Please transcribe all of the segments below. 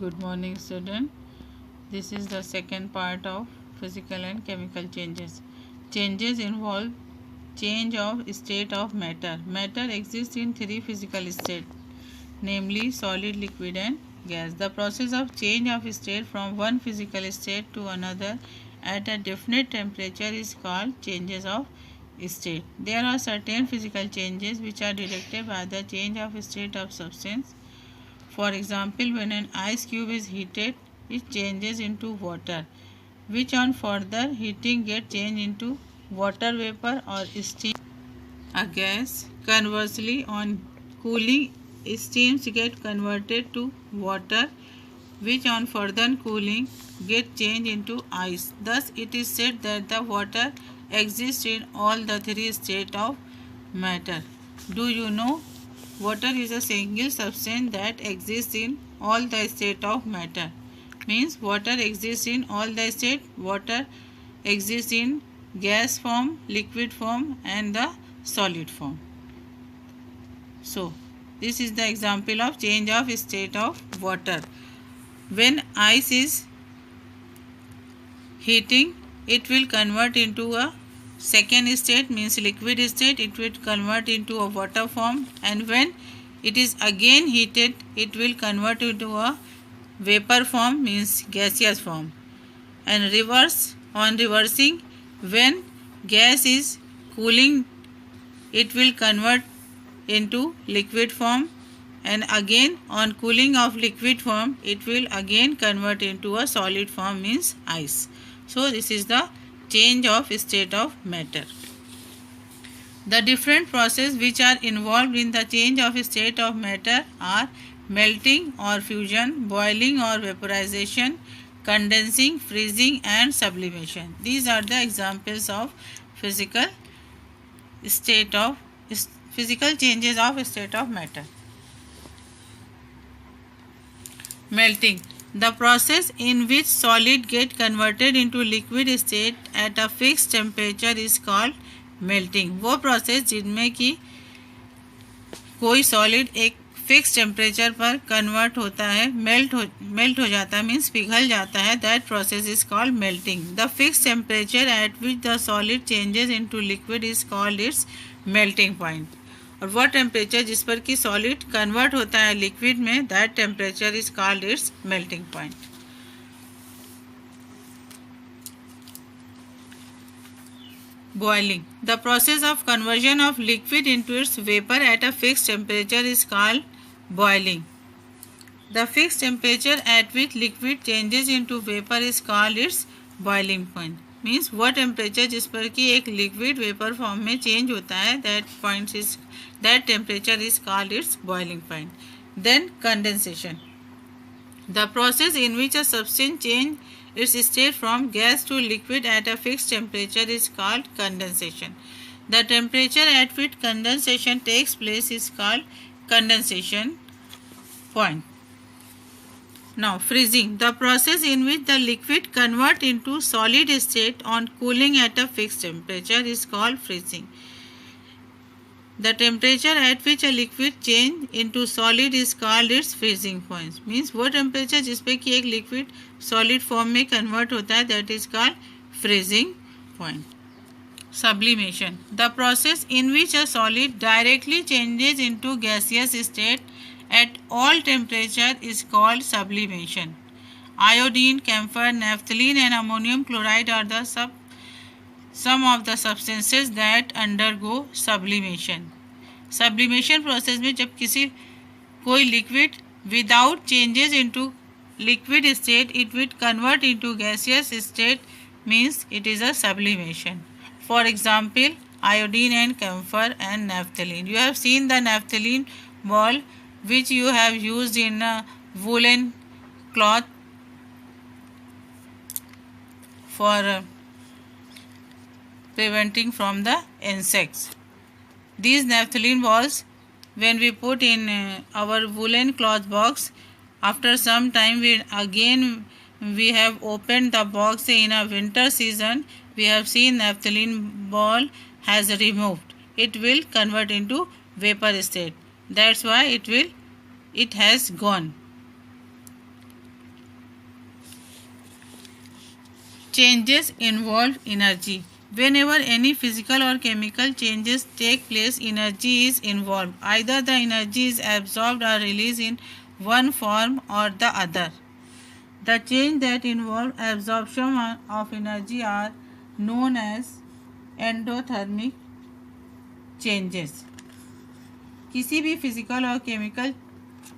Good morning, student. This is the second part of physical and chemical changes. Changes involve change of state of matter. Matter exists in three physical states, namely solid, liquid and gas. The process of change of state from one physical state to another at a definite temperature is called changes of state. There are certain physical changes which are detected by the change of state of substance. For example, when an ice cube is heated, it changes into water, which on further heating gets changed into water vapor or steam, a gas. Conversely, on cooling, steams get converted to water, which on further cooling get changed into ice. Thus, it is said that the water exists in all the three states of matter. Do you know? Water is a single substance that exists in all the states of matter. Means water exists in all the states. Water exists in gas form, liquid form and the solid form. So, this is the example of change of state of water. When ice is heating, it will convert into a second state, means liquid state. It will convert into a water form, and when it is again heated, it will convert into a vapor form, means gaseous form. And reversing, when gas is cooling, it will convert into liquid form, and again on cooling of liquid form, it will again convert into a solid form, means ice. So this is the change of state of matter. The different processes which are involved in the change of state of matter are melting or fusion, boiling or vaporization, condensing, freezing and sublimation. These are the examples of physical changes of state of matter. Melting. The process in which solid get converted into liquid state at a fixed temperature is called melting. वो process जिनमें कि कोई solid एक fix temperature पर convert होता है, melt हो जाता है, मीन्स पिघल जाता है, that process is called melting. The fix temperature at which the solid changes into liquid is called its melting point. और वह टेम्परेचर जिस पर कि सॉलिड कन्वर्ट होता है लिक्विड में, that temperature is called its melting point. Boiling. The process of conversion of liquid into its vapor at a fixed temperature is called boiling. The fixed temperature at which liquid changes into vapor is called its boiling point. Means वह temperature जिस पर कि एक liquid vapour form में change होता है, that temperature is called its boiling point. Then condensation. The process in which a substance changes its state from gas to liquid at a fixed temperature is called condensation. The temperature at which condensation takes place is called condensation point. Now, freezing. The process in which the liquid converts into solid state on cooling at a fixed temperature is called freezing. The temperature at which a liquid change into solid is called its freezing point. Means वो temperature जिस पे कि एक liquid solid form में convert होता है, that is called freezing point. Sublimation. The process in which a solid directly changes into gaseous state at all temperature is called sublimation. Iodine, camphor, naphthalene and ammonium chloride are the some of the substances that undergo sublimation. Sublimation process में जब कोई liquid without changes into liquid state, it will convert into gaseous state, means it is a sublimation. For example, iodine and camphor and naphthalene. You have seen the naphthalene ball which you have used in a woolen cloth for preventing from the insects. These naphthalene balls, when we put in our woolen cloth box, after some time we have opened the box in a winter season, we have seen naphthalene ball has removed. It will convert into vapor state. That's why it has gone. Changes involve energy. Whenever any physical or chemical changes take place, energy is involved. Either the energy is absorbed or released in one form or the other. The change that involve absorption of energy are known as endothermic changes. किसी भी physical और chemical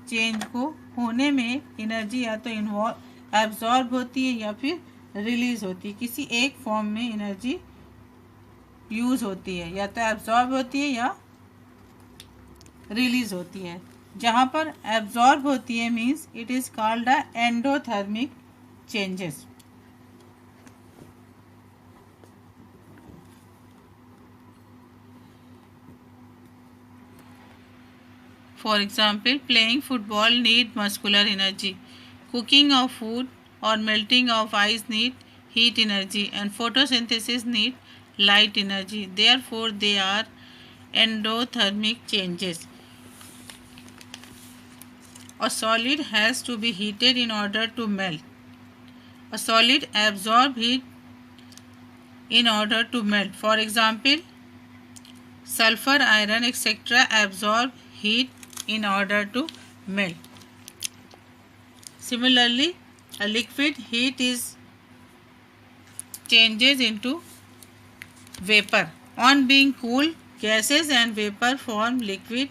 change को होने में energy या तो absorb होती है या फिर रिलीज होती है. किसी एक फॉर्म में एनर्जी यूज होती है, या तो एब्जॉर्ब होती है या रिलीज होती है. जहाँ पर एब्जॉर्ब होती है means it is called the endothermic changes. For example, playing football need muscular energy. Cooking of food or melting of ice need heat energy, and photosynthesis need light energy. Therefore, they are endothermic changes. A solid has to be heated in order to melt. A solid absorbs heat in order to melt. For example, sulfur, iron, etc. absorb heat in order to melt. Similarly, a liquid heat is changes into vapor. On being cooled, gases and vapor form liquid.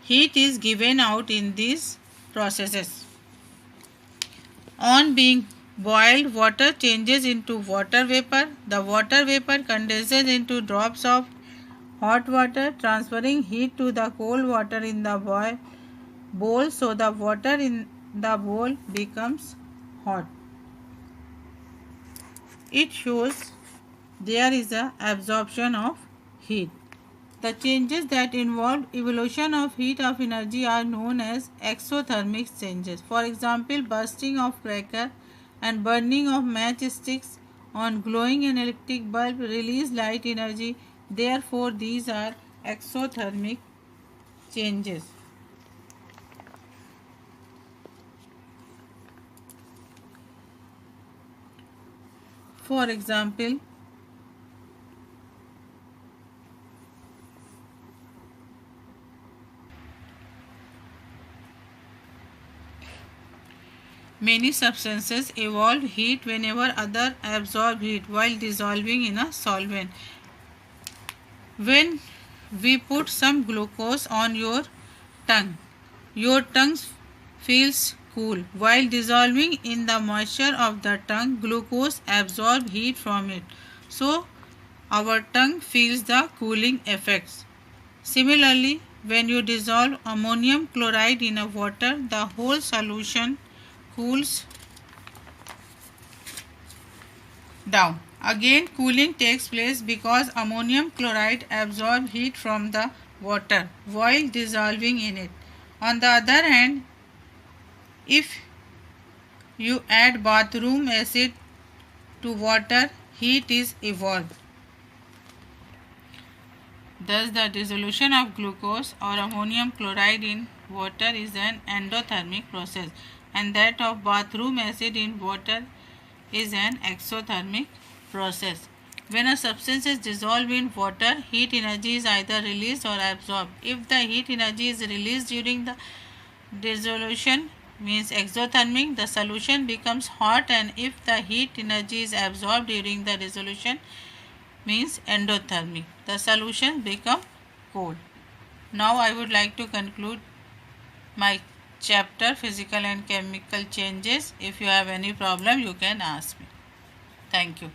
Heat is given out in these processes. On being boiled, water changes into water vapor. The water vapor condenses into drops of hot water, transferring heat to the cold water in the bowl, so the water in the bowl becomes hot. It shows there is a absorption of heat. The changes that involve evolution of heat of energy are known as exothermic changes. For example, bursting of cracker and burning of matchsticks on glowing an electric bulb release light energy. Therefore, these are exothermic changes. For example, many substances evolve heat whenever others absorb heat while dissolving in a solvent. When we put some glucose on your tongue feels cool. While dissolving in the moisture of the tongue, glucose absorbs heat from it. So, our tongue feels the cooling effects. Similarly, when you dissolve ammonium chloride in a water, the whole solution cools down. Again, cooling takes place because ammonium chloride absorbs heat from the water while dissolving in it. On the other hand, if you add bathroom acid to water, heat is evolved. Thus, the dissolution of glucose or ammonium chloride in water is an endothermic process, and that of bathroom acid in water is an exothermic process. When a substance is dissolved in water, heat energy is either released or absorbed. If the heat energy is released during the dissolution, means exothermic, the solution becomes hot, and if the heat energy is absorbed during the dissolution, means endothermic, the solution become cold. Now I would like to conclude my chapter physical and chemical changes. If you have any problem, you can ask me. Thank you.